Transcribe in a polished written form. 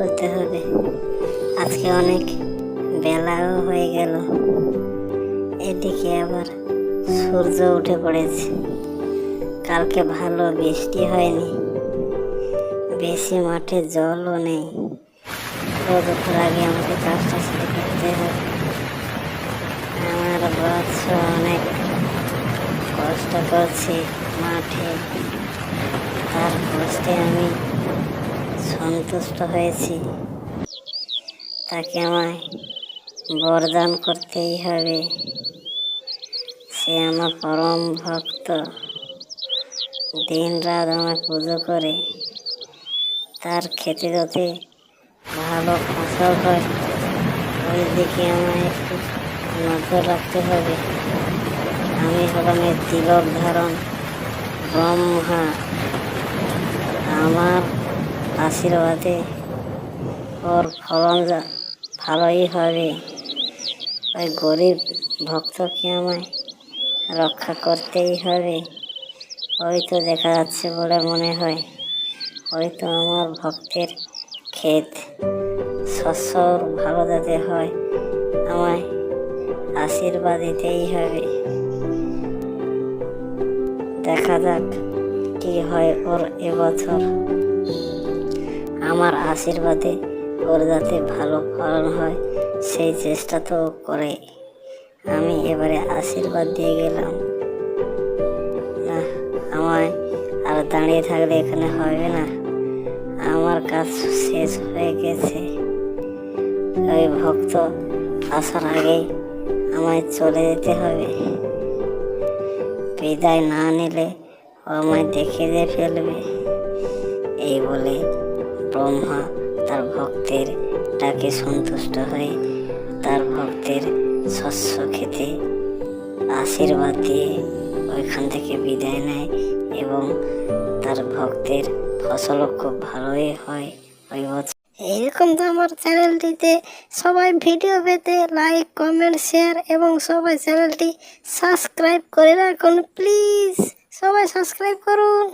করতে হবে। আজকে অনেক বেলাও হয়ে গেল, এদিকে আবার সূর্য উঠে পড়েছে। কালকে ভালো বৃষ্টি হয়নি, বেশি মাঠে জলও নেই। রোদ ওঠার আগে আমাকে কাজটা শুরু করতে হবে। আমার বৎস অনেক কষ্ট করছে মাঠে, তার কষ্টে আমি সন্তুষ্ট হয়েছি। তাকে আমায় বরদান করতেই হবে। সে আমার পরম ভক্ত, দিন রাত আমায় পুজো করে। তার খেতে যাতে ভালো ফসল হয়, ওই দিকে আমায় একটু নজর রাখতে হবে। আমি হলাম এর তিলক ধারণ ব্রহ্মা। আমার আশীর্বাদে ওর ফলন ভালোই হবে। ওই গরিব ভক্তকে আমায় রক্ষা করতেই হবে। ওই তো দেখা যাচ্ছে বলে মনে হয়, ওই তো আমার ভক্তের ক্ষেত। শস্য ভালো যাতে হয়, আমায় আশীর্বাদ দিতেই হবে। দেখা যাক কি হয় ওর এবছর। আমার আশীর্বাদে ওর যাতে ভালো ফলন হয়, সেই চেষ্টা তো করে। আমি এবারে আশীর্বাদ দিয়ে গেলাম না। আমায় আর দাঁড়িয়ে থাকলে এখানে হবে না, আমার কাজ শেষ হয়ে গেছে। ওই ভক্ত আসার আগেই আমায় চলে যেতে হবে। বিদায় না নিলে ও আমায় দেখে দিয়ে ফেলবে। এই বলে ব্রহ্মা তার ভক্তের ডাকে সন্তুষ্ট হয়ে তার ভক্তের শস্য খেতে আশীর্বাদ দিয়ে ওইখান থেকে বিদায় নেয়, এবং তার ভক্তের ফসলও খুব ভালোই হয় ওই বছর। এরকম তো আমার চ্যানেলটিতে সবাই ভিডিও পেতে লাইক, কমেন্ট, শেয়ার এবং সবাই চ্যানেলটি সাবস্ক্রাইব করে রাখুন। প্লিজ সবাই সাবস্ক্রাইব করুন।